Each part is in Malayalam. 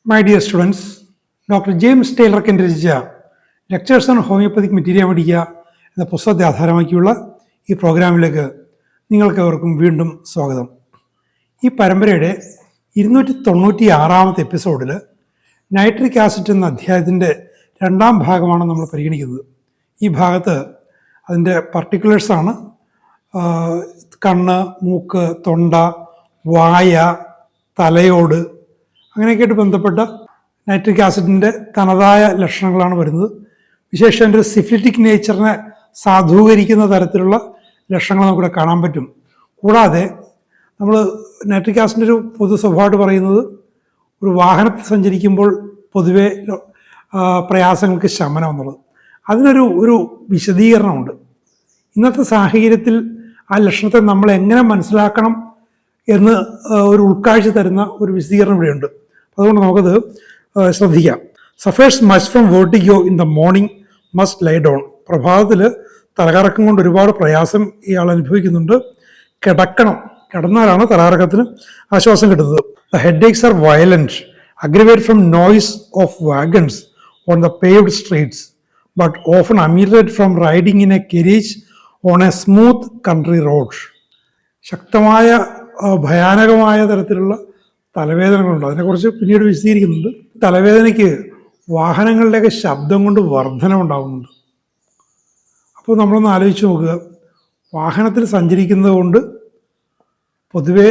My dear students, doctor James Tyler രചിച്ച lectures on homoeopathic materia medica എന്ന പുസ്തകത്തെ ആധാരമാക്കിയുള്ള ഈ പ്രോഗ്രാമിലേക്ക് നിങ്ങൾക്കെവർക്കും വീണ്ടും സ്വാഗതം. ഈ പരമ്പരയുടെ 296 എപ്പിസോഡിൽ നൈട്രിക് ആസിഡ് എന്ന അധ്യായത്തിൻ്റെ രണ്ടാം ഭാഗമാണ് നമ്മൾ പരിഗണിക്കുന്നത്. ഈ ഭാഗത്ത് അതിൻ്റെ പർട്ടിക്കുലേഴ്സാണ് കണ്ണ്, മൂക്ക്, തൊണ്ട, വായ, തലയോട് അങ്ങനെയൊക്കെയായിട്ട് ബന്ധപ്പെട്ട നൈട്രിക് ആസിഡിൻ്റെ തനതായ ലക്ഷണങ്ങളാണ് വരുന്നത്. വിശേഷം അതിൻ്റെ ഒരു സിഫിലിറ്റിക് നേച്ചറിനെ സാധൂകരിക്കുന്ന തരത്തിലുള്ള ലക്ഷണങ്ങൾ നമുക്കിവിടെ കാണാൻ പറ്റും. കൂടാതെ നമ്മൾ നൈട്രിക് ആസിഡിൻ്റെ ഒരു പൊതു സ്വഭാവമായിട്ട് പറയുന്നത് ഒരു വാഹനത്തിൽ സഞ്ചരിക്കുമ്പോൾ പൊതുവെ പ്രയാസങ്ങൾക്ക് ശമനം എന്നുള്ളത്. അതിനൊരു വിശദീകരണമുണ്ട്. ഇന്നത്തെ സാഹചര്യത്തിൽ ആ ലക്ഷണത്തെ നമ്മൾ എങ്ങനെ മനസ്സിലാക്കണം എന്ന് ഒരു ഉൾക്കാഴ്ച തരുന്ന ഒരു വിശദീകരണം ഇവിടെയുണ്ട്. അതുകൊണ്ട് നമുക്കത് ശ്രദ്ധിക്കാം. Suffers much from vertigo in the morning must lie down. പ്രഭാതത്തിൽ തലകറക്കം കൊണ്ട് ഒരുപാട് പ്രയാസം ഇയാൾ അനുഭവിക്കുന്നുണ്ട്. കിടന്നാലാണ് തലകറക്കത്തിന് ആശ്വാസം കിട്ടുന്നത്. The head aches are violent, aggravate from noise of wagons on the paved streets but often ameliorate from riding in a carriage on a smooth country road. ശക്തമായ ഭയാനകമായ തരത്തിലുള്ള തലവേദനകളുണ്ട്. അതിനെക്കുറിച്ച് പിന്നീട് വിശദീകരിക്കുന്നുണ്ട്. തലവേദനയ്ക്ക് വാഹനങ്ങളുടെയൊക്കെ ശബ്ദം കൊണ്ട് വർധനമുണ്ടാകുന്നുണ്ട്. അപ്പോൾ നമ്മളൊന്ന് ആലോചിച്ച് നോക്കുക, വാഹനത്തിൽ സഞ്ചരിക്കുന്നത് കൊണ്ട് പൊതുവെ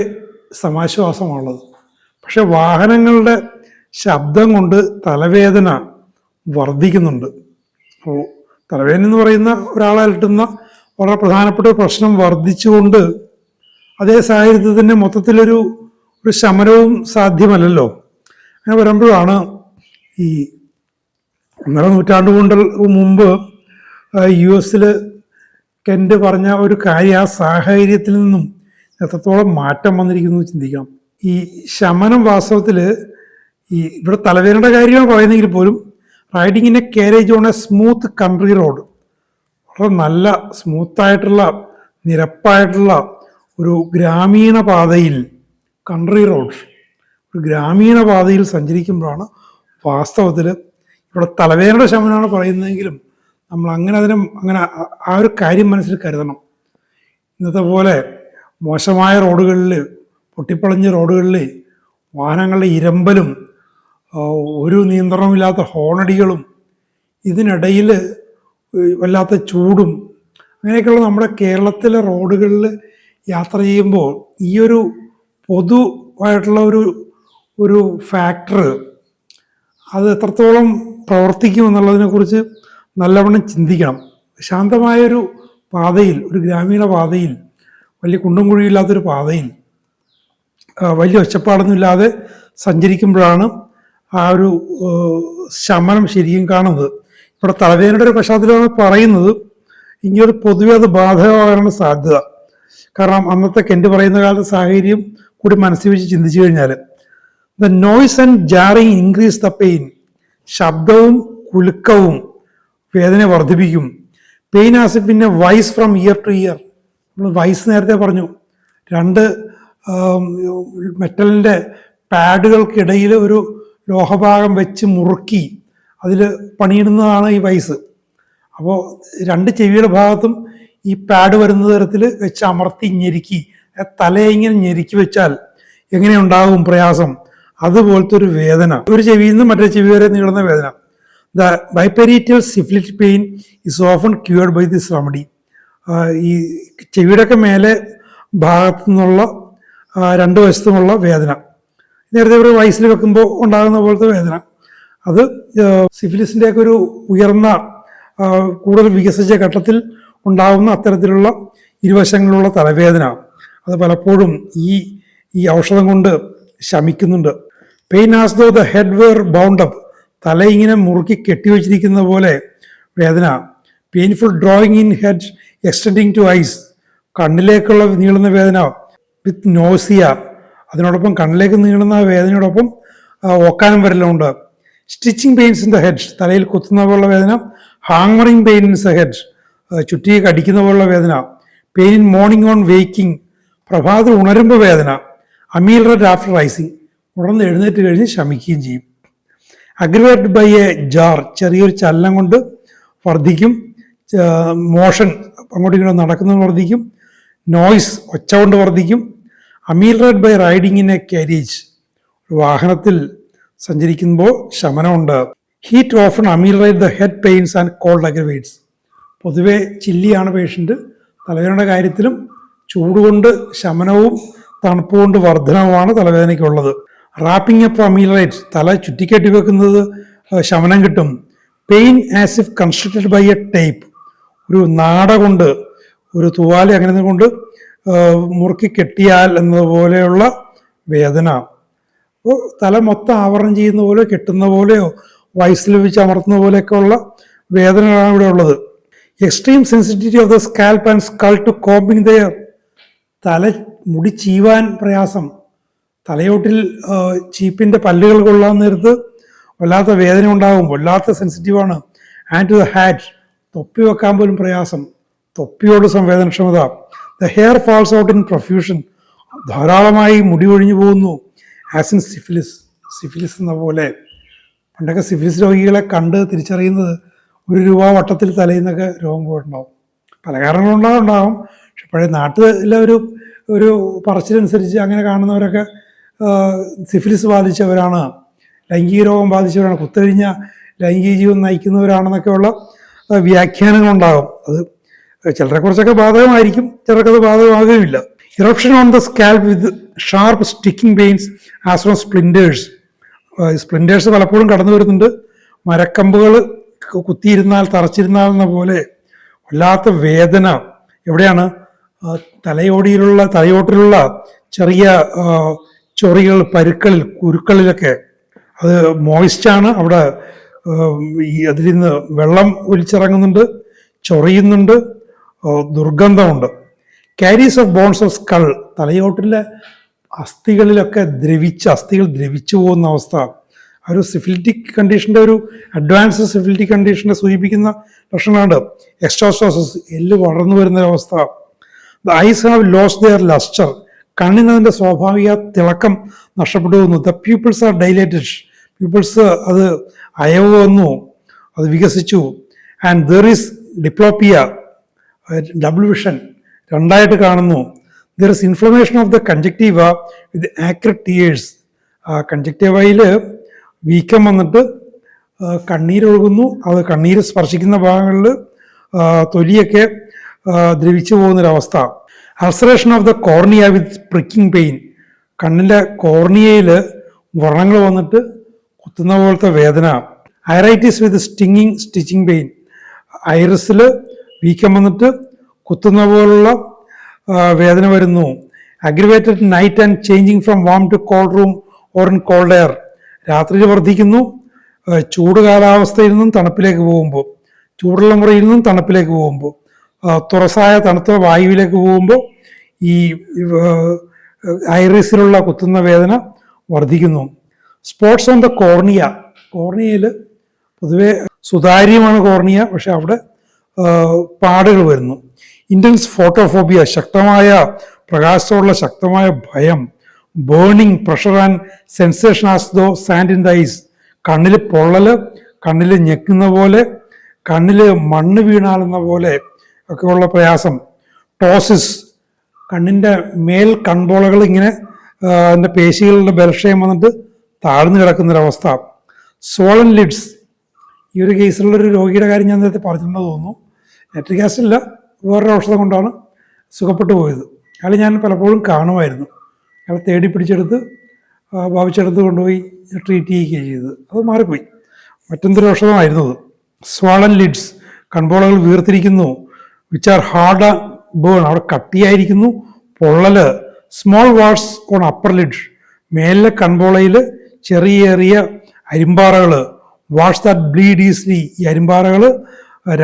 സമാശ്വാസമാണുള്ളത്. പക്ഷെ വാഹനങ്ങളുടെ ശബ്ദം കൊണ്ട് തലവേദന വർദ്ധിക്കുന്നുണ്ട്. അപ്പോൾ തലവേദന എന്ന് പറയുന്ന ഒരാളെ അലട്ടുന്ന വളരെ പ്രധാനപ്പെട്ട പ്രശ്നം വർദ്ധിച്ചുകൊണ്ട് അതേ സാഹചര്യത്തിൽ തന്നെ മൊത്തത്തിലൊരു ശമനവും സാധ്യമല്ലല്ലോ. അങ്ങനെ വരുമ്പോഴാണ് ഈ 1.5 നൂറ്റാണ്ട് മുമ്പ് US കെന്റ് പറഞ്ഞ ഒരു കാര്യം ആ സാഹചര്യത്തിൽ നിന്നും എത്രത്തോളം മാറ്റം വന്നിരിക്കുന്നു ചിന്തിക്കണം. ഈ ശമനം വാസ്തവത്തിൽ ഇവിടെ തലവേദനയുടെ കാര്യമാണ് പറയുന്നെങ്കിൽ പോലും riding in a carriage on a smooth country road, വളരെ നല്ല സ്മൂത്തായിട്ടുള്ള നിരപ്പായിട്ടുള്ള ഒരു ഗ്രാമീണ പാതയിൽ, കൺട്രി റോഡ്, ഒരു ഗ്രാമീണ പാതയിൽ സഞ്ചരിക്കുമ്പോഴാണ് വാസ്തവത്തിൽ ഇവിടെ തലവേദനയുടെ ശമനമാണ് പറയുന്നതെങ്കിലും നമ്മൾ അങ്ങനെ ആ ഒരു കാര്യം മനസ്സിൽ കരുതണം. ഇന്നത്തെ പോലെ മോശമായ റോഡുകളിൽ, പൊട്ടിപ്പളഞ്ഞ റോഡുകളിൽ വാഹനങ്ങളുടെ ഇരമ്പലും ഒരു നിയന്ത്രണമില്ലാത്ത ഹോണടികളും ഇതിനിടയിൽ വല്ലാത്ത ചൂടും അങ്ങനെയൊക്കെയുള്ള നമ്മുടെ കേരളത്തിലെ റോഡുകളിൽ യാത്ര ചെയ്യുമ്പോൾ ഈ ഒരു പൊതുവായിട്ടുള്ള ഒരു ഫാക്ടർ അത് എത്രത്തോളം പ്രവർത്തിക്കും എന്നുള്ളതിനെക്കുറിച്ച് നല്ലവണ്ണം ചിന്തിക്കണം. ശാന്തമായൊരു പാതയിൽ, ഒരു ഗ്രാമീണ പാതയിൽ, വലിയ കുണ്ടും കുഴിയില്ലാത്തൊരു പാതയിൽ വലിയ ഒച്ചപ്പാടൊന്നുമില്ലാതെ സഞ്ചരിക്കുമ്പോഴാണ് ആ ഒരു ശമനം ശരിക്കും കാണുന്നത്. ഇവിടെ തലവേദനയുടെ ഒരു പശ്ചാത്തലമാണ് പറയുന്നത്. ഇങ്ങനൊരു പൊതുവെ അത് ബാധകമാകാനുള്ള സാധ്യത. കാരണം അന്നത്തെ കെന്റ് പറയുന്ന കാലത്തെ സാഹചര്യം കൂടി മനസ്സിൽ വെച്ച് ചിന്തിച്ചു കഴിഞ്ഞാൽ the noise and jarring increase the pain. ശബ്ദവും കുലുക്കവും വേദന വർദ്ധിപ്പിക്കും. പെയിൻ ആസ് ഇഫ് പിന്നെ vice from ear to ear. നമ്മൾ വൈസ് നേരത്തെ പറഞ്ഞു, 2 മെറ്റലിൻ്റെ പാഡുകൾക്കിടയിൽ ഒരു ലോഹഭാഗം വെച്ച് മുറുക്കി അതിൽ പണിയിടുന്നതാണ് ഈ വൈസ്. അപ്പോൾ 2 ചെവിയുടെ ഭാഗത്തും ഈ പാഡ് വരുന്ന തരത്തിൽ വെച്ച് അമർത്തി ഞെരുക്കി, തലയെ ഇങ്ങനെ ഞെരുക്കി വെച്ചാൽ എങ്ങനെയുണ്ടാകും പ്രയാസം, അതുപോലത്തെ ഒരു വേദന. ഒരു ചെവിയിൽ നിന്ന് മറ്റേ ചെവി വരെ നീളുന്ന വേദന. The biparietal syphilitic pain is often cured by this remedy. ഈ ചെവിയുടെയൊക്കെ മേലെ ഭാഗത്തു നിന്നുള്ള 2 വശത്തുമുള്ള വേദന, നേരത്തെ ഒരു വയസ്സിൽ വെക്കുമ്പോൾ ഉണ്ടാകുന്ന പോലത്തെ വേദന, അത് സിഫിലിസിൻ്റെയൊക്കെ ഒരു ഉയർന്ന കൂടുതൽ വികസിച്ച ഘട്ടത്തിൽ ഉണ്ടാകുന്ന അത്തരത്തിലുള്ള ഇരുവശങ്ങളിലുള്ള തലവേദന അത് പലപ്പോഴും ഈ ഔഷധം കൊണ്ട് ശമിക്കുന്നുണ്ട്. Pain as though the head were bound up. തല ഇങ്ങനെ മുറുക്കി കെട്ടിവെച്ചിരിക്കുന്ന പോലെ വേദന. Painful drawing in head extending to eyes. കണ്ണിലേക്കുള്ള നീളുന്ന വേദന വിത്ത് നോസിയ. അതിനോടൊപ്പം കണ്ണിലേക്ക് നീളുന്ന വേദനയോടൊപ്പം ഓക്കാനം വരലുണ്ട്. Stitching pains in the head. തലയിൽ കുത്തുന്ന പോലുള്ള വേദന. Hammering pain in the head. ചുറ്റി കടിക്കുന്ന പോലുള്ള വേദന. Pain in morning on waking. പ്രഭാതത്തിൽ ഉണരുമ്പോൾ വേദന. Ameliorate after rising. ഉണർന്ന് എഴുന്നേറ്റ് കഴിഞ്ഞ് ശമിക്കുകയും ചെയ്യും. അഗ്രിവേറ്റഡ് ബൈ എ ജാർ, ചെറിയൊരു ചലനം കൊണ്ട് വർദ്ധിക്കും. മോഷൻ, അങ്ങോട്ടും ഇങ്ങോട്ടും നടക്കുന്നത് വർദ്ധിക്കും. നോയ്സ്, ഒച്ച കൊണ്ട് വർദ്ധിക്കും. Ameliorate by riding in a carriage, ഒരു വാഹനത്തിൽ സഞ്ചരിക്കുമ്പോൾ ശമനമുണ്ട്. Heat often ameliorate the head pains and cold aggravates, പൊതുവെ ചില്ലിയാണ് പേഷ്യൻ്റ്. തലവേദനയുടെ കാര്യത്തിലും ചൂടുകൊണ്ട് ശമനവും തണുപ്പുകൊണ്ട് വർധനവുമാണ് തലവേദനയ്ക്കുള്ളത്. റാപ്പിംഗ് അപ്പ് അമീൽറേറ്റ്സ്, തല ചുറ്റിക്കെട്ടി വെക്കുന്നത് ശമനം കിട്ടും. Pain as if constructed by a tape, ഒരു നാട കൊണ്ട്, ഒരു തൂവാല അങ്ങനെ കൊണ്ട് മുറുക്കി കെട്ടിയാൽ എന്നതുപോലെയുള്ള വേദന. അപ്പോൾ തല മൊത്തം ആവരണം ചെയ്യുന്ന പോലെ, കെട്ടുന്ന പോലെയോ വയസ്സിൽ വെച്ച് അമർത്തുന്ന പോലെയൊക്കെ ഉള്ള വേദനകളാണ് ഇവിടെ ഉള്ളത്. Extreme sensitivity of the scalp and skull to combing their, തല മുടി ചീവാൻ പ്രയാസം. തലയോട്ടിൽ ചീപ്പിൻ്റെ പല്ലുകൾ കൊള്ളാൻ നേരത്ത് വല്ലാത്ത വേദന ഉണ്ടാകും, വല്ലാത്ത സെൻസിറ്റീവാണ്. ആൻഡ് ടു ദ ഹാറ്റ്, തൊപ്പി വെക്കാൻ പോലും പ്രയാസം, തൊപ്പിയോട് സംവേദനക്ഷമത. The hair falls out in profusion, ധാരാളമായി മുടി ഒഴിഞ്ഞു പോകുന്നു. ആസ് ഇൻ സിഫിലിസ്, സിഫിലിസ് എന്ന പോലെ. പണ്ടൊക്കെ സിഫിലിസ് രോഗികളെ കണ്ട് തിരിച്ചറിയുന്നത് ₹1 വട്ടത്തിൽ തലയിന്നൊക്കെ രോഗം പോയിട്ടുണ്ടാവും. പല കാരണങ്ങളുണ്ടാകും. പക്ഷെ പഴയ നാട്ടിലെ ഒരു പറച്ചിലനുസരിച്ച് അങ്ങനെ കാണുന്നവരൊക്കെ സിഫിലിസ് ബാധിച്ചവരാണ്, ലൈംഗിക രോഗം ബാധിച്ചവരാണ്, കുത്തഴിഞ്ഞ ലൈംഗിക ജീവിതം നയിക്കുന്നവരാണെന്നൊക്കെയുള്ള വ്യാഖ്യാനങ്ങളുണ്ടാകും. അത് ചിലരെക്കുറിച്ചൊക്കെ ബാധകമായിരിക്കും, ചിലർക്കത് ബാധകമാകുകയില്ല. Eruption on the scalp with sharp sticking pains as from splinters, splinters പലപ്പോഴും കടന്നു വരുന്നുണ്ട്. മരക്കമ്പുകൾ കുത്തിയിരുന്നാൽ, തറച്ചിരുന്നാൽ എന്ന പോലെ വല്ലാത്ത വേദന. എവിടെയാണ്? തലയോട്ടിലുള്ള ചെറിയ ചൊറികൾ, പരുക്കളിൽ, കുരുക്കളിലൊക്കെ. അത് മോയിസ്റ്റാണ്, അവിടെ അതിൽ നിന്ന് വെള്ളം ഒലിച്ചിറങ്ങുന്നുണ്ട്, ചൊറിയുന്നുണ്ട്, ദുർഗന്ധമുണ്ട്. കാരീസ് ഓഫ് ബോൺസ് ഓഫ് സ്കൾ, തലയോട്ടിലെ അസ്ഥികളിലൊക്കെ അസ്ഥികൾ ദ്രവിച്ചു പോകുന്ന അവസ്ഥ. ഒരു സിഫിലിറ്റിക് കണ്ടീഷൻ്റെ, ഒരു അഡ്വാൻസ് സിഫിലിറ്റിക് കണ്ടീഷനെ സൂചിപ്പിക്കുന്ന ലക്ഷണമാണ്. എക്സ്ട്രോസ്റ്റോസിസ്, എല്ല് വളർന്നു വരുന്ന അവസ്ഥ. The eyes have lost their lustre, കണ്ണിനതിൻ്റെ സ്വാഭാവിക തിളക്കം നഷ്ടപ്പെട്ടു പോകുന്നു. The pupils are dilated, pupils അത് അയവ് വന്നു, അത് വികസിച്ചു. And there is diplopia, double vision, രണ്ടായിട്ട് കാണുന്നു. There is inflammation of the conjunctiva with acrid tears, കൺജക്റ്റീവയിൽ വീക്കം വന്നിട്ട് കണ്ണീരൊഴുകുന്നു. അത് കണ്ണീര് സ്പർശിക്കുന്ന ഭാഗങ്ങളിൽ തൊലിയൊക്കെ ദ്രവിച്ചു പോകുന്നൊരവസ്ഥ. Ulceration of the cornea with pricking pain, കണ്ണിൻ്റെ കോർണിയയിൽ വ്രണങ്ങൾ വന്നിട്ട് കുത്തുന്ന പോലത്തെ വേദന. ഐറൈറ്റിസ് വിത്ത് സ്റ്റിച്ചിങ് പെയിൻ, ഐറിസിൽ വീക്കം വന്നിട്ട് കുത്തുന്ന പോലുള്ള വേദന വരുന്നു. Aggravated night and changing from warm to cold room or in cold air, രാത്രിയിൽ വർദ്ധിക്കുന്നു. ചൂട് കാലാവസ്ഥയിൽ നിന്നും തണുപ്പിലേക്ക് പോകുമ്പോൾ, ചൂടുള്ള മുറിയിൽ നിന്നും തണുപ്പിലേക്ക് പോകുമ്പോൾ, തുറസായ തണുത്ത വായുവിലേക്ക് പോകുമ്പോൾ ഈ ഐറിസിലുള്ള കുത്തുന്ന വേദന വർദ്ധിക്കുന്നു. സ്പോട്ട്സ് ഓൺ ദ കോർണിയ, കോർണിയയിൽ പൊതുവെ സുതാര്യമാണ് കോർണിയ, പക്ഷെ അവിടെ പാടുകൾ വരുന്നു. ഇൻറ്റൻസ് ഫോട്ടോഫോബിയ, ശക്തമായ പ്രകാശമുള്ള ശക്തമായ ഭയം. Burning, pressure and sensation as though sand in the eyes, കണ്ണിൽ പൊള്ളല്, കണ്ണിൽ ഞെക്കുന്ന പോലെ, കണ്ണിൽ മണ്ണ് വീണാലെന്ന പോലെ ഒക്കെയുള്ള പ്രയാസം. ടോസിസ്, കണ്ണിൻ്റെ മേൽ കൺപോളകൾ ഇങ്ങനെ അതിൻ്റെ പേശികളുടെ ബലക്ഷയം വന്നിട്ട് താഴ്ന്നു കിടക്കുന്നൊരവസ്ഥ. സോളൻ ലിഡ്സ്, ഈ ഒരു കേസിലുള്ളൊരു രോഗിയുടെ കാര്യം ഞാൻ നേരത്തെ പറഞ്ഞിട്ടുണ്ടെന്ന് തോന്നുന്നു. നൈട്രിക് ആസിഡ് ഇല്ല, വേറൊരു ഔഷധം കൊണ്ടാണ് സുഖപ്പെട്ടു പോയത്. അയാൾ ഞാൻ പലപ്പോഴും കാണുമായിരുന്നു. അയാൾ തേടി പിടിച്ചെടുത്ത് ഭാവിച്ചെടുത്ത് കൊണ്ടുപോയി ട്രീറ്റ് ചെയ്യുകയാണ് ചെയ്തത്. അത് മാറിപ്പോയി, മറ്റെന്തൊരു ഔഷധമായിരുന്നു അത്. സ്വാളൻ ലിഡ്സ്, കൺപോളകൾ വീർത്തിരിക്കുന്നു. വിച്ച് ആർ ഹാർഡ് ബേൺ, അവിടെ കട്ടിയായിരിക്കുന്നു, പൊള്ളല്. Small warts on upper lid, മേലിലെ കൺപോളയിൽ ചെറിയ അരിമ്പാറകൾ. വാട്സ് ദാറ്റ് ബ്ലീഡ് ഈസ്ലി, ഈ അരിമ്പാറകൾ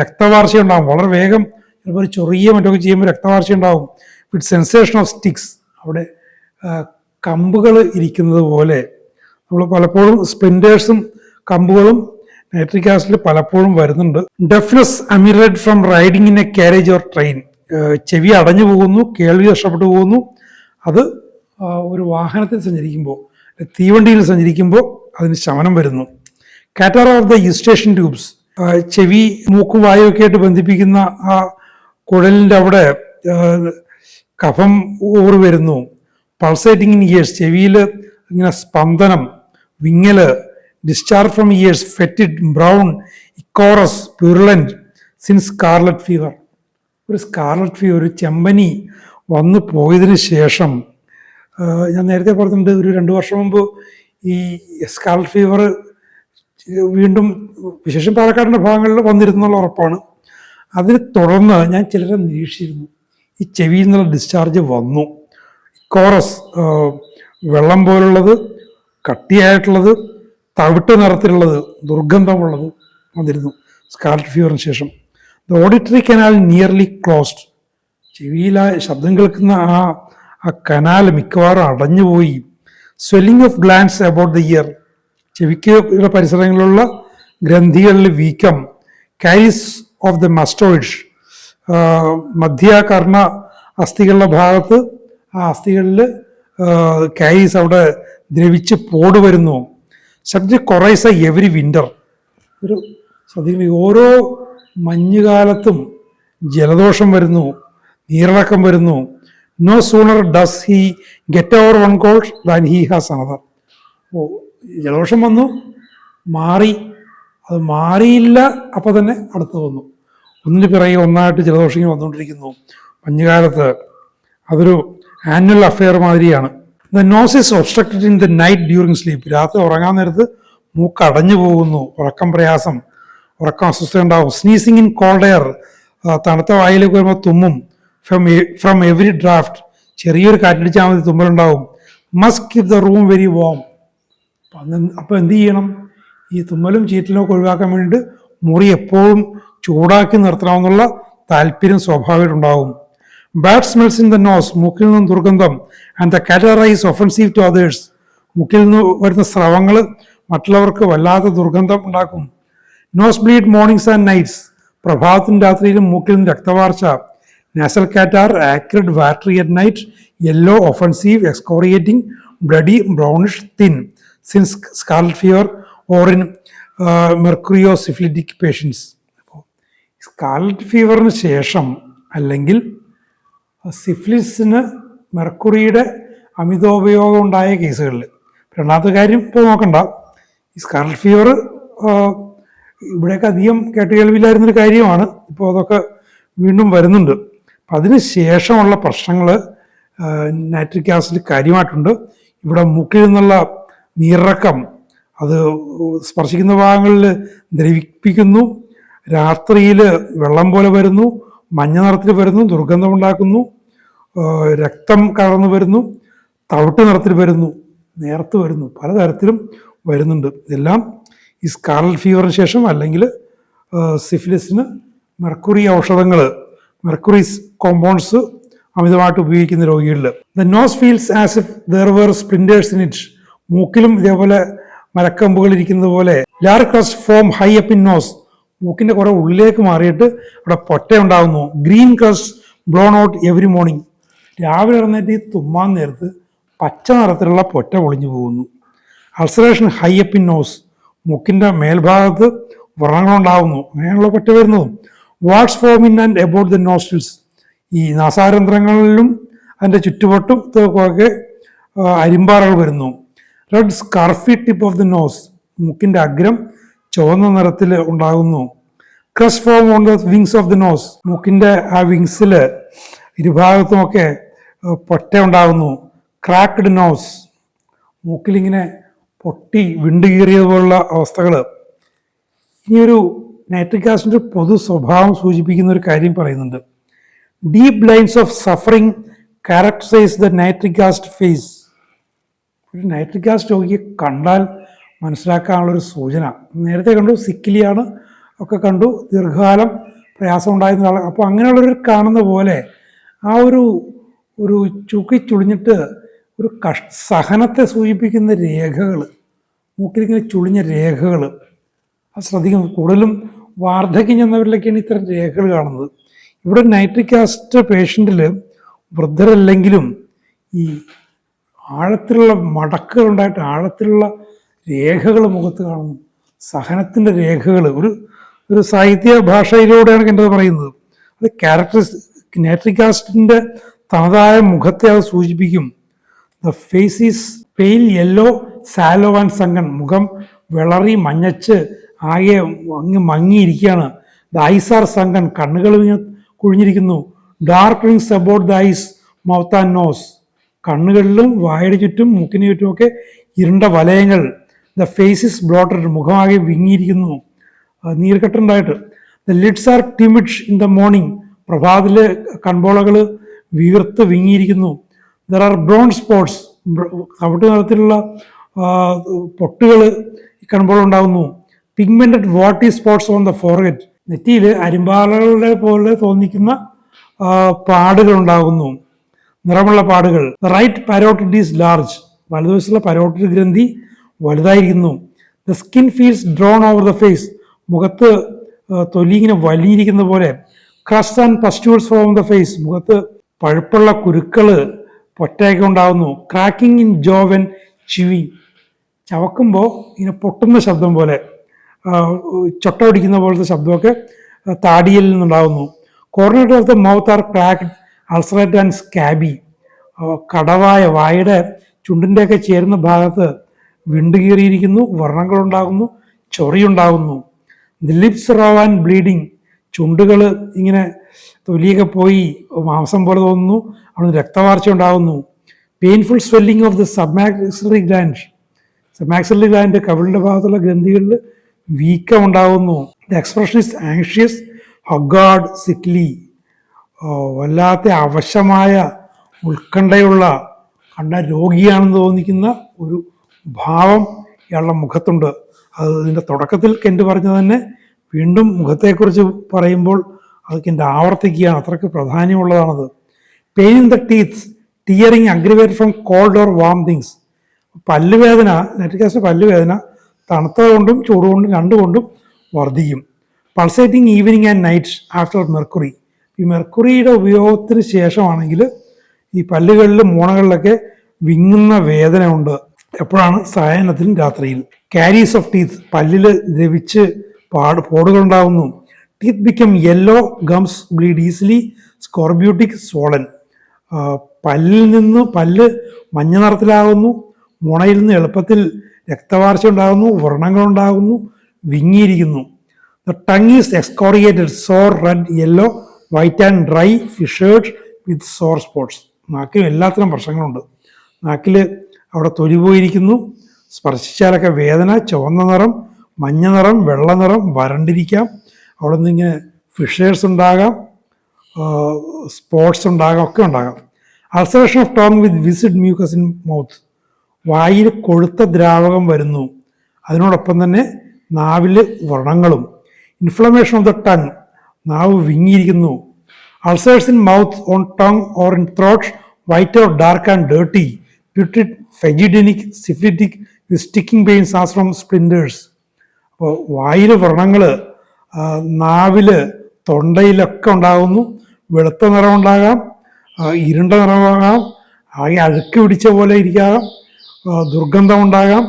രക്തവാർച്ച ഉണ്ടാകും, വളരെ വേഗം. ചിലപ്പോൾ ഒരു ചൊറിയ മറ്റൊക്കെ ചെയ്യുമ്പോൾ രക്തവാർച്ച ഉണ്ടാകും. വിത്ത് സെൻസേഷൻ ഓഫ് സ്റ്റിക്സ്, അവിടെ കമ്പുകൾ ഇരിക്കുന്നത് പോലെ. നമ്മൾ പലപ്പോഴും സ്പ്ലിൻറ്റേഴ്സും കമ്പുകളും നൈട്രിക് ആസിഡിൽ പലപ്പോഴും വരുന്നുണ്ട്. Deafness ameliorate from riding in a carriage or train, ചെവി അടഞ്ഞു പോകുന്നു, കേൾവി നഷ്ടപ്പെട്ടു പോകുന്നു. അത് ഒരു വാഹനത്തിൽ സഞ്ചരിക്കുമ്പോൾ, തീവണ്ടിയിൽ സഞ്ചരിക്കുമ്പോൾ അതിന് ശമനം വരുന്നു. കാറ്ററ ഓഫ് ദ യൂസ്റ്റേഷൻ ട്യൂബ്സ്, ചെവി മൂക്കും വായുവൊക്കെ ആയിട്ട് ബന്ധിപ്പിക്കുന്ന ആ കുഴലിൻ്റെ അവിടെ കഫം ഊറി വരുന്നു. പൾസേറ്റിംഗ് ഇൻ ഇയേഴ്സ്, ചെവിയിൽ ഇങ്ങനെ സ്പന്ദനം, വിങ്ങല്. Discharge from ears, fetid, brown, ichorous, purulent, since scarlet fever. ഒരു സ്കാർലറ്റ് ഫീവർ, ഒരു ചെമ്പനി വന്നു പോയതിന് ശേഷം, ഞാൻ നേരത്തെ പറഞ്ഞിട്ടുണ്ട് ഒരു 2 വർഷം മുമ്പ് ഈ സ്കാർലറ്റ് ഫീവർ വീണ്ടും വിശേഷം പാലക്കാടിൻ്റെ ഭാഗങ്ങളിൽ വന്നിരുന്നുള്ള ഉറപ്പാണ്. അതിനെ തുടർന്ന് ഞാൻ ചിലരെ നിരീക്ഷിച്ചിരുന്നു. ഈ ചെവിയിൽ നിന്നുള്ള ഡിസ്ചാർജ് വന്നു. കോറസ്, വെള്ളം പോലുള്ളത്, കട്ടിയായിട്ടുള്ളത്, തവിട്ട് നിറത്തിലുള്ളത്, ദുർഗന്ധമുള്ളത് വന്നിരുന്നു സ്കാർലറ്റ് ഫീവറിന് ശേഷം. The auditory canal nearly closed, ചെവിയിലെ ശബ്ദം കേൾക്കുന്ന ആ കനാൽ മിക്കവാറും അടഞ്ഞുപോയി. Swelling of glands about the ear, ചെവിക്ക് പരിസരങ്ങളിലുള്ള ഗ്രന്ഥികളിൽ വീക്കം. കാരീസ് ഓഫ് ദ മസ്റ്റോയിഡ്സ്, മധ്യകർണ അസ്ഥികളുടെ ഭാഗത്ത് ആ അസ്ഥികളിൽ കാരീസ് അവിടെ ദ്രവിച്ച് പോട് വരുന്നു. സബ്ജക്ട് കൊറൈസ എവരി വിന്റർ, ഒരു ശ്രദ്ധിക്കുന്ന ഓരോ മഞ്ഞുകാലത്തും ജലദോഷം വരുന്നു, നീരിളക്കം വരുന്നു. No sooner does he get over one cold than he has another. ജലദോഷം വന്നു, മാറി, അത് മാറിയില്ല, അപ്പോൾ തന്നെ അടുത്ത് വന്നു. ഒന്നിന് പിറകെ ഒന്നായിട്ട് ജലദോഷം വന്നുകൊണ്ടിരിക്കുന്നു മഞ്ഞുകാലത്ത്. അതൊരു ആനുവൽ അഫെയർ മാതിരിയാണ്. The nose is obstructed in the night during sleep, രാത്രി ഉറങ്ങാൻ നേരത്ത് മൂക്ക് അടഞ്ഞു പോകുന്നു, ഉറക്കം പ്രയാസം, ഉറക്കം അസ്വസ്ഥ ഉണ്ടാവും. സ്നീസിങ് ഇൻ കോൾഡ് എയർ, തണുത്ത വായിലേക്ക് വരുമ്പോൾ തുമ്മും. ഫ്രം എവറി ഡ്രാഫ്റ്റ്, ചെറിയൊരു കാറ്റടിച്ചാൽ മതി തുമ്മലുണ്ടാവും. Must keep the room very warm. അപ്പോൾ എന്ത് ചെയ്യണം? ഈ തുമ്മലും ചീറ്റലും ഒക്കെ ഒഴിവാക്കാൻ വേണ്ടിയിട്ട് മുറി എപ്പോഴും ചൂടാക്കി നിർത്തണമെന്നുള്ള താല്പര്യം സ്വാഭാവികമായിട്ടുണ്ടാവും. Bad smells in the nose, മൂക്കിൽ നിന്നും ദുർഗന്ധം. And the catarrh is offensive to others, മൂക്കിൽ നിന്ന് വരുന്ന സ്രവങ്ങൾ മറ്റുള്ളവർക്ക് വല്ലാത്ത ദുർഗന്ധം ഉണ്ടാക്കും. Nose bleed mornings and nights, പ്രഭാതത്തിനും രാത്രിയിലും മൂക്കിൽ നിന്ന് രക്തവാർച്ച. Nasal catarrh acrid watery at night, yellow offensive excoriating bloody brownish thin since scarlet fever or in mercurio syphilitic patients. അപ്പോൾ സ്കാർലറ്റ് ഫീവറിന് ശേഷം അല്ലെങ്കിൽ സിഫിലിസിന് മെർക്കുറിയുടെ അമിതോപയോഗം ഉണ്ടായ കേസുകളിൽ, രണ്ടാമത്തെ കാര്യം ഇപ്പോൾ നോക്കണ്ട, ഈ സ്കാർലറ്റ് ഫീവർ ഇവിടെയൊക്കെ അധികം കേട്ടുകേൾവിയിലായിരുന്നൊരു കാര്യമാണ്. ഇപ്പോൾ അതൊക്കെ വീണ്ടും വരുന്നുണ്ട്. അപ്പം അതിന് ശേഷമുള്ള പ്രശ്നങ്ങൾ നൈട്രിക് ആസിഡ് കാര്യമായിട്ടുണ്ട്. ഇവിടെ മൂക്കിൽ നിന്നുള്ള നീരിറക്കം, അത് സ്പർശിക്കുന്ന ഭാഗങ്ങളിൽ ദ്രവിപ്പിക്കുന്നു, രാത്രിയിൽ വെള്ളം പോലെ വരുന്നു, മഞ്ഞ നിറത്തിൽ വരുന്നു, ദുർഗന്ധമുണ്ടാക്കുന്നു, രക്തം കലർന്നു വരുന്നു, തവിട്ട് നിറത്തിൽ വരുന്നു, നേർത്ത് വരുന്നു, പലതരത്തിലും വരുന്നുണ്ട്. ഇതെല്ലാം ഈ സ്കാർലറ്റ് ഫീവറിന് ശേഷം അല്ലെങ്കിൽ സിഫിലിസിന് മെർക്കുറി ഔഷധങ്ങൾ, മെർക്കുറി കോമ്പൗണ്ട്സ് അമിതമായിട്ട് ഉപയോഗിക്കുന്ന രോഗികളിൽ. The nose feels as if there were splinters in it, മൂക്കിലും ഇതേപോലെ മരക്കമ്പുകൾ ഇരിക്കുന്നത് പോലെ. Large crust form high up in nose, മൂക്കിൻ്റെ കുറെ ഉള്ളിലേക്ക് മാറിയിട്ട് അവിടെ പൊറ്റ ഉണ്ടാകുന്നു. Green crust blown out every morning, രാവിലെ ഇറന്നിട്ട് ഈ തുമ്മാൻ നേരത്ത് പച്ച നിറത്തിലുള്ള പൊറ്റ പൊളിഞ്ഞു പോകുന്നു. Ulceration high up in nose, മൂക്കിൻ്റെ മേൽഭാഗത്ത് വ്രണങ്ങളുണ്ടാകുന്നു, അങ്ങനെയുള്ള പൊറ്റ വരുന്നതും. Warts form in and about the nostrils, ഈ നാസാരന്ധ്രങ്ങളിലും അതിൻ്റെ ചുറ്റുവട്ടും ഒക്കെ അരിമ്പാറകൾ വരുന്നു. Red scurfy tip of the nose, മൂക്കിൻ്റെ അഗ്രം ചുവന്ന നിറത്തിൽ ഉണ്ടാകുന്നു. Crust form on the wings of the nose, മൂക്കിൻ്റെ ആ വിങ്സിൽ ഇരുഭാഗത്തുമൊക്കെ പൊറ്റ ഉണ്ടാകുന്നു. ക്രാക്ക്ഡ് നോസ്, മൂക്കിലിങ്ങനെ പൊട്ടി വിണ്ടുകീറിയതുപോലുള്ള അവസ്ഥകൾ. ഇനിയൊരു നൈട്രിക് ആസിഡിൻ്റെ പൊതു സ്വഭാവം സൂചിപ്പിക്കുന്ന ഒരു കാര്യം പറയുന്നുണ്ട്. Deep lines of suffering characterise the nitric acid face. ഒരു നൈട്രിക് ആസിഡ് രോഗിയെ കണ്ടാൽ മനസ്സിലാക്കാനുള്ളൊരു സൂചന. നേരത്തെ കണ്ടു സിക്കിലിയാണ് ഒക്കെ കണ്ടു, ദീർഘകാലം പ്രയാസം ഉണ്ടായിരുന്ന ആൾ. അപ്പോൾ അങ്ങനെയുള്ളവർ കാണുന്ന പോലെ ആ ഒരു ചുളിഞ്ഞിട്ട് ഒരു സഹനത്തെ സൂചിപ്പിക്കുന്ന രേഖകൾ, മൂക്കിലിങ്ങനെ ചുളിഞ്ഞ രേഖകൾ, അത് ശ്രദ്ധിക്കുന്നത്. കൂടുതലും വാർദ്ധക്യം ചെന്നവരിലൊക്കെയാണ് ഇത്തരം രേഖകൾ കാണുന്നത്. ഇവിടെ നൈട്രിക് ആസിഡ് പേഷ്യൻറ്റിൽ വൃദ്ധരല്ലെങ്കിലും ഈ ആഴത്തിലുള്ള മടക്കുകളുണ്ടായിട്ട് ആഴത്തിലുള്ള രേഖകൾ മുഖത്ത് കാണുന്നു. സഹനത്തിൻ്റെ രേഖകൾ ഒരു സാഹിത്യ ഭാഷയിലൂടെയാണ് കണ്ടത് പറയുന്നത്. അത് നൈട്രിക് ആസിഡിൻ്റെ തനതായ മുഖത്തെ അത് സൂചിപ്പിക്കും. The face is pale yellow sallow and sunken. മുഖം വിളറി മഞ്ഞച്ച് ആകെ അങ്ങ് മങ്ങിയിരിക്കുകയാണ്. The eyes are sunken. കണ്ണുകൾ കുഴിഞ്ഞിരിക്കുന്നു. Dark rings about the eyes mouth and nose. കണ്ണുകളിലും വായയുടെ ചുറ്റും മൂക്കിന് ചുറ്റുമൊക്കെ ഇരുണ്ട വലയങ്ങൾ. The face is bloated. മുഖമാകെ വിങ്ങിയിരിക്കുന്നു, നീർക്കെട്ടുണ്ടായിട്ട്. The lids are tumid in the morning. പ്രഭാതത്തിലെ കൺപോളകൾ വീർത്ത് വിങ്ങിയിരിക്കുന്നു. There are brown spots. തവിട്ട് നിറത്തിലുള്ള പൊട്ടുകൾ കൺപോളുണ്ടാകുന്നു. Pigmented warty spots on the forehead. നെറ്റിയിൽ അരിമ്പാലകളുടെ പോലെ തോന്നിക്കുന്ന പാടുകൾ ഉണ്ടാകുന്നു, നിറമുള്ള പാടുകൾ. The right parotid is large. വലതുവശത്തുള്ള പരോട്ടിഡ് ഗ്രന്ഥി വലുതായിരിക്കുന്നു. The skin feels drawn over the face. മുഖത്ത് തൊലി ഇങ്ങനെ വലിയിരിക്കുന്ന പോലെ. Crust and pustules from the face. മുഖത്ത് പഴുപ്പുള്ള കുരുക്കൾ പൊറ്റയൊക്കെ ഉണ്ടാകുന്നു. Cracking in jaw when chewing. ചവക്കുമ്പോൾ ഇങ്ങനെ പൊട്ടുന്ന ശബ്ദം പോലെ, ചൊട്ട പിടിക്കുന്ന പോലത്തെ ശബ്ദമൊക്കെ താടിയിൽ നിന്നുണ്ടാകുന്നു. Corner of the mouth are cracked, ulcerate and scabby. കടവായ വായുടെ ചുണ്ടിൻ്റെയൊക്കെ ചേരുന്ന ഭാഗത്ത് വിണ്ടുകീറിയിരിക്കുന്നു, വ്രണങ്ങളുണ്ടാകുന്നു, ചൊറിയുണ്ടാകുന്നു. The lips raw and bleeding. ചുണ്ടുകൾ ഇങ്ങനെ തൊലിയൊക്കെ പോയി മാംസം പോലെ തോന്നുന്നു, അവിടെ രക്തവാർച്ച ഉണ്ടാകുന്നു. Painful swelling of the submaxillary gland. Submaxillary gland കവിളിൻ്റെ ഭാഗത്തുള്ള ഗ്രന്ഥികളിൽ വീക്കം ഉണ്ടാകുന്നു. The expression is anxious, haggard, sickly. വല്ലാത്ത അവശമായ ഉത്കണ്ഠയുള്ള, കണ്ട രോഗിയാണെന്ന് തോന്നിക്കുന്ന ഒരു ഭാവം ഇയാളുടെ മുഖത്തുണ്ട്. അത് ഇതിൻ്റെ തുടക്കത്തിൽ കെൻറ്റ് പറഞ്ഞത് തന്നെ വീണ്ടും മുഖത്തെക്കുറിച്ച് പറയുമ്പോൾ അത് കെൻറ്റ് ആവർത്തിക്കുകയാണ്. അത്രയ്ക്ക് പ്രാധാന്യമുള്ളതാണത്. Pain in the teeth, tearing, aggravate from cold or warm things. പല്ലുവേദന, നൈട്രിക് ആസിഡ് പല്ലുവേദന തണുത്തത് കൊണ്ടും ചൂടുകൊണ്ടും രണ്ടുകൊണ്ടും വർദ്ധിക്കും. Pulsating evening and night after mercury. ഈ മെർക്കുറിയുടെ ഉപയോഗത്തിന് ശേഷമാണെങ്കിൽ ഈ പല്ലുകളിലും മോണകളിലൊക്കെ വിങ്ങുന്ന വേദന ഉണ്ട്. എപ്പോഴാണ്? സായാഹ്നത്തിലും രാത്രിയിൽ. Caries of teeth. പല്ലിൽ ദ്രവിച്ച് പോടുകളുണ്ടാകുന്നു. Teeth become yellow, gums bleed easily, scorbutic, swollen. പല്ലിൽ നിന്ന് പല്ല് മഞ്ഞ നിറത്തിലാകുന്നു. മുണയിൽ നിന്ന് എളുപ്പത്തിൽ രക്തവാർച്ച ഉണ്ടാകുന്നു, വ്രണങ്ങളുണ്ടാകുന്നു, വിങ്ങിയിരിക്കുന്നു. The tongue is excoriated, sore, red, yellow, white and dry, fissured with sore spots. നാക്കിൽ എല്ലാത്തരം പ്രശ്നങ്ങളുണ്ട്. നാക്കിൽ അവിടെ തൊലി പോയിരിക്കുന്നു, സ്പർശിച്ചാലൊക്കെ വേദന, ചുവന്ന നിറം, മഞ്ഞ നിറം, വെള്ള നിറം, വരണ്ടിരിക്കാം. അവിടെ നിന്ന് ഇങ്ങനെ ഫിഷേഴ്സ് ഉണ്ടാകാം, സ്പോട്ട്സ് ഉണ്ടാകാം, ഒക്കെ ഉണ്ടാകാം. Ulceration of tongue with viscid mucus in mouth. വായിൽ കൊഴുത്ത ദ്രാവകം വരുന്നു, അതിനോടൊപ്പം തന്നെ നാവിൽ വ്രണങ്ങളും. Inflammation of the tongue. നാവ് വിങ്ങിയിരിക്കുന്നു. Ulcers in mouth, on tongue or in throat, white or dark and dirty, putrid, phagedenic, syphilitic, with sticking pains as from splinters. അപ്പോൾ വായിൽ വ്രണങ്ങൾ, നാവിൽ, തൊണ്ടയിലൊക്കെ ഉണ്ടാകുന്നു. വെളുത്ത നിറം ഉണ്ടാകാം, ഇരുണ്ട നിറമാകാം, ആകെ അഴുക്ക് പിടിച്ച പോലെ ഇരിക്കാം, ദുർഗന്ധം ഉണ്ടാകാം,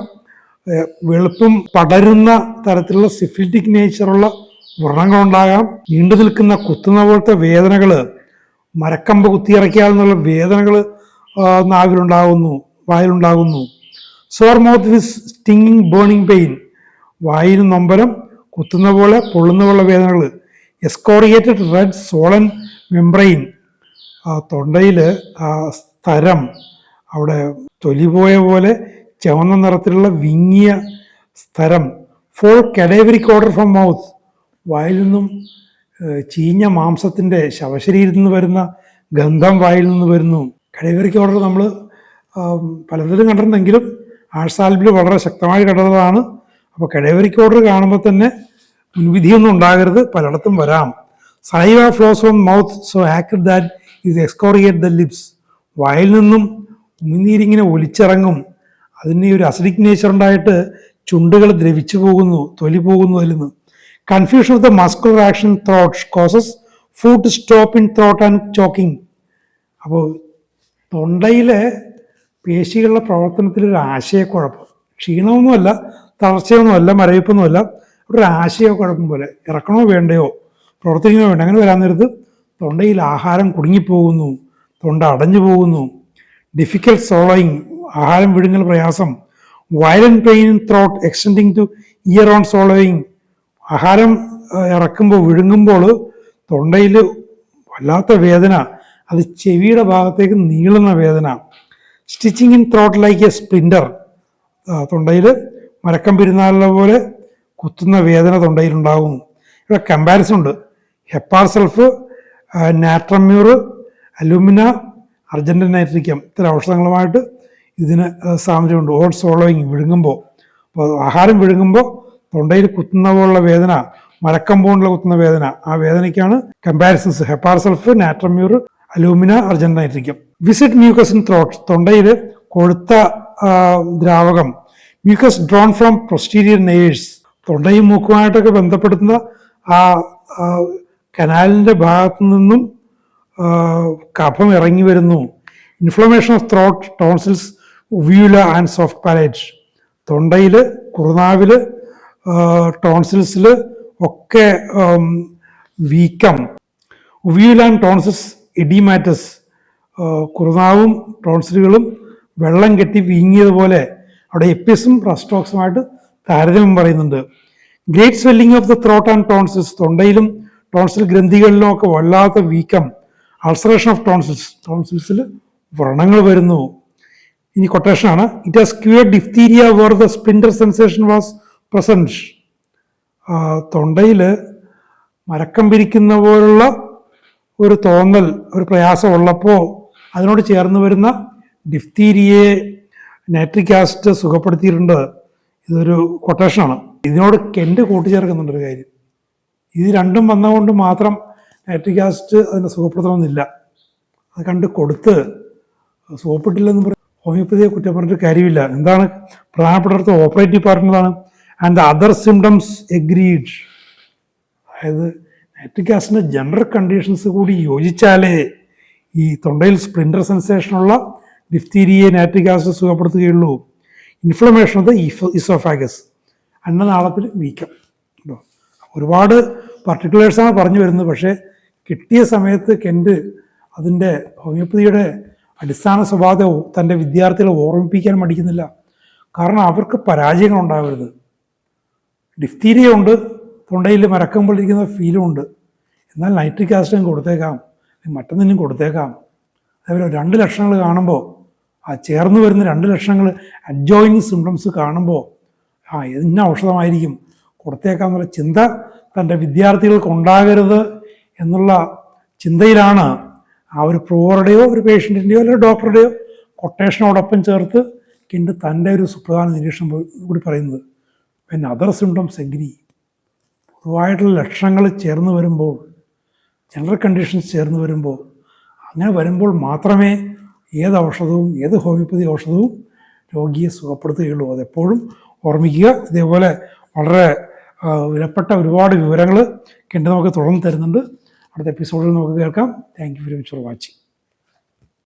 വെളുപ്പും പടരുന്ന തരത്തിലുള്ള സിഫിലിറ്റിക് നേച്ചറുള്ള വ്രണങ്ങളുണ്ടാകാം. നീണ്ടു നിൽക്കുന്ന കുത്തുന്ന പോലത്തെ വേദനകൾ, മരക്കമ്പ് കുത്തിയിറക്കിയാൽ എന്നുള്ള വേദനകൾ നാവിലുണ്ടാകുന്നു, വായിലുണ്ടാകുന്നു. Sore mouth with stinging burning pain. വായിൽ നൊമ്പരം, കുത്തുന്ന പോലെ പൊള്ളുന്ന പോലെ വേദനകൾ. Excoriated red swollen membrane. തൊണ്ടയിൽ സ്ഥരം, അവിടെ തൊലി പോയ പോലെ ചുവന്ന നിറത്തിലുള്ള വിങ്ങിയ സ്ഥരം. For cadaveric odour from mouth. വായിൽ നിന്നും ചീഞ്ഞ മാംസത്തിൻ്റെ, ശവശരീരത്തിൽ നിന്ന് വരുന്ന ഗന്ധം വായിൽ നിന്ന് വരുന്നു. കഡേവറിക് ഓർഡർ നമ്മൾ പലതിലും കണ്ടിരുന്നെങ്കിലും ആഴ്സാൽബിൽ വളരെ ശക്തമായി കണ്ടതാണ്. അപ്പോൾ കഡേവറിക് ഓർഡർ കാണുമ്പോൾ തന്നെ മുൻവിധിയൊന്നും ഉണ്ടാകരുത്, പലയിടത്തും വരാം. Saliva flows from mouth so acrid that is excoriate the lips. വായിൽ നിന്നും ഉമിനീരിങ്ങനെ ഒലിച്ചിറങ്ങും. അതിന് ഒരു അസിഡിക് നേച്ചർ ഉണ്ടായിട്ട് ചുണ്ടുകൾ ദ്രവിച്ചു പോകുന്നു, തൊലി പോകുന്നു അതിൽ നിന്ന്. Confusion of the muscular action throat causes food stop in throat and choking. അപ്പോൾ തൊണ്ടയിലെ പേശികളുടെ പ്രവർത്തനത്തിലൊരു ആശയക്കുഴപ്പം, ക്ഷീണമൊന്നുമല്ല, തളർച്ചയൊന്നുമല്ല, മരവിപ്പൊന്നുമല്ല, ഒരു ആശയക്കുഴപ്പം പോലെ ഇറക്കണോ വേണ്ടയോ, പ്രവർത്തിക്കണോ വേണ്ട, അങ്ങനെ വരാൻ നേരത്ത് തൊണ്ടയിൽ ആഹാരം കുടുങ്ങിപ്പോകുന്നു, തൊണ്ട അടഞ്ഞു പോകുന്നു, ഡിഫിക്കൽട്ട് സോളോയിങ്, ആഹാരം വിഴുങ്ങൽ പ്രയാസം, violent pain in throat extending two year on സോളോയിങ്, ആഹാരം ഇറക്കുമ്പോൾ വിഴുങ്ങുമ്പോൾ തൊണ്ടയിൽ വല്ലാത്ത വേദന, അത് ചെവിയുടെ ഭാഗത്തേക്ക് നീളുന്ന വേദന, stitching in throat like A splinter, തൊണ്ടയിൽ മരക്കം പെരുന്നാളിനെ പോലെ കുത്തുന്ന വേദന തൊണ്ടയിലുണ്ടാകും. ഇവിടെ കമ്പാരിസൺ ഉണ്ട്. Hepar sulph, natrum mur, alumina, argentum നൈട്രിക്കം, ഇത്തരം ഔഷധങ്ങളുമായിട്ട് ഇതിന് സാമ്യമുണ്ട്. ഓൾ സോളോയിങ്, വിഴുങ്ങുമ്പോൾ, അപ്പോൾ ആഹാരം വിഴുങ്ങുമ്പോൾ തൊണ്ടയിൽ കുത്തുന്ന പോലുള്ള വേദന, മരക്കം പോലുള്ള കുത്തുന്ന വേദന, ആ വേദനയ്ക്കാണ് comparisons. Hepar sulph, natrum mur, alumina, argentum nitricum. Viscid mucus in throat, തൊണ്ടയിൽ കൊഴുത്ത ദ്രാവകം. Mucus drawn from posterior nares, തൊണ്ടയും മൂക്കുമായിട്ടൊക്കെ ബന്ധപ്പെടുത്തുന്ന ആ കനാലിൻ്റെ ഭാഗത്തു നിന്നും കഫം ഇറങ്ങി വരുന്നു. Inflammation of throat, tonsils, uvula and soft palate, തൊണ്ടയിൽ, കുറുനാവിൽ, ടോൺസിൽസിൽ ഒക്കെ വീക്കം. ഉവ്യൂല ആൻഡ് ടോൺസിൽസ് എഡിമാറ്റസ്, കുറുനാവും ടോൺസിലുകളും വെള്ളം കെട്ടി വീങ്ങിയതുപോലെ, അവിടെ എപ്പിസും റസ്റ്റോക്സുമായിട്ട് താരതമ്യം പറയുന്നുണ്ട്. Great swelling of the throat and tonsils, തൊണ്ടയിലും ടോൺസിൽ ഗ്രന്ഥികളിലും ഒക്കെ വല്ലാത്ത വീക്കം. അൾസറേഷൻ ഓഫ് ടോൺസിൽസ്, ടോൺസിൽസിൽ വ്രണങ്ങൾ വരുന്നു. ഇനി കൊട്ടേഷനാണ്. It has cured diphtheria where the splinter sensation was present. തൊണ്ടയിൽ മരക്കം പിരിക്കുന്ന പോലുള്ള ഒരു തോന്നൽ, ഒരു പ്രയാസം ഉള്ളപ്പോൾ അതിനോട് ചേർന്ന് വരുന്ന ഡിഫ്തീരിയയെ നൈട്രിക് ആസിഡ് സുഖപ്പെടുത്തിയിട്ടുണ്ട്. ഇതൊരു കൊട്ടേഷനാണ്. ഇതിനോട് കെൻഡ് കൂട്ടിച്ചേർക്കുന്നുണ്ടൊരു കാര്യം. ഇത് രണ്ടും വന്നതുകൊണ്ട് മാത്രം നൈട്രിക് ആസിഡ് അതിനെ സുഖപ്പെടുത്തണമെന്നില്ല. അത് കണ്ട് കൊടുത്ത് സോപ്പിട്ടില്ലെന്ന് പറയും ഹോമിയോപ്പതിയെ കുറ്റം പറഞ്ഞിട്ട് കാര്യമില്ല. എന്താണ് പ്രധാനപ്പെട്ട ഓപ്പറേറ്റീവ് പാർട്ട് എന്താണ്? And the other symptoms agreed. അതായത് നൈട്രിക് ആസിഡിൻ്റെ ജനറൽ കണ്ടീഷൻസ് കൂടി യോജിച്ചാലേ ഈ തൊണ്ടയിൽ സ്പ്ലിൻഡർ സെൻസേഷനുള്ള ഡിഫ്തീരിയയെ നൈട്രിക് ആസിഡ് സുഖപ്പെടുത്തുകയുള്ളൂ. ഇൻഫ്ലമേഷൻ ഓഫ് ദ ഇസോഫാഗസ്, അന്നനാളത്തിൽ വീക്കം. ഒരുപാട് പർട്ടിക്കുലേഴ്സാണ് പറഞ്ഞു വരുന്നത്. പക്ഷേ കിട്ടിയ സമയത്ത് കെൻഡ് അതിൻ്റെ ഹോമിയോപ്പതിയുടെ അടിസ്ഥാന സ്വഭാവത്തെ തൻ്റെ വിദ്യാർത്ഥികളെ ഓർമ്മിപ്പിക്കാൻ മടിക്കുന്നില്ല. കാരണം അവർക്ക് പരാജയങ്ങൾ ഉണ്ടാവരുത്. ഡിഫ്തീരിയ ഉണ്ട്, തൊണ്ടയിൽ മരക്കം പൊളിക്കുന്ന ഫീലും ഉണ്ട്. എന്നാൽ നൈട്രിക് ആസിഡും കൊടുത്തേക്കാം, മറ്റൊന്നിനും കൊടുത്തേക്കാം. അതേപോലെ 2 ലക്ഷണങ്ങൾ കാണുമ്പോൾ, ആ ചേർന്ന് വരുന്ന 2 ലക്ഷണങ്ങൾ അഡ്ജോയിനിങ് സിംറ്റംസ് കാണുമ്പോൾ ഇന്ന ഔഷധമായിരിക്കും കൊടുത്തേക്കാമെന്നുള്ള ചിന്ത തൻ്റെ വിദ്യാർത്ഥികൾക്ക് ഉണ്ടാകരുത് എന്നുള്ള ചിന്തയിലാണ് ആ ഒരു പ്രൂവറുടെയോ ഒരു പേഷ്യൻറ്റിൻ്റെയോ അല്ലെങ്കിൽ ഡോക്ടറുടെയോ കൊട്ടേഷനോടൊപ്പം ചേർത്ത് കെൻഡ് തൻ്റെ ഒരു സുപ്രധാന നിരീക്ഷണം കൂടി പറയുന്നത്. പിന്നെ അതർ സിംറ്റംസ് എഗ്രി. പൊതുവായിട്ടുള്ള ലക്ഷണങ്ങൾ ചേർന്ന് വരുമ്പോൾ, ജനറൽ കണ്ടീഷൻസ് ചേർന്ന് വരുമ്പോൾ, അങ്ങനെ വരുമ്പോൾ മാത്രമേ ഏത് ഔഷധവും, ഏത് ഹോമിയോപ്പതി ഔഷധവും രോഗിയെ സുഖപ്പെടുത്തുകയുള്ളൂ. അതെപ്പോഴും ഓർമ്മിക്കുക. ഇതേപോലെ വളരെ വിലപ്പെട്ട ഒരുപാട് വിവരങ്ങൾ കെൻഡ് നമുക്ക് തുടർന്ന് തരുന്നുണ്ട്. അടുത്ത എപ്പിസോഡിൽ നമുക്ക് കേൾക്കാം. Thank you very much for watching.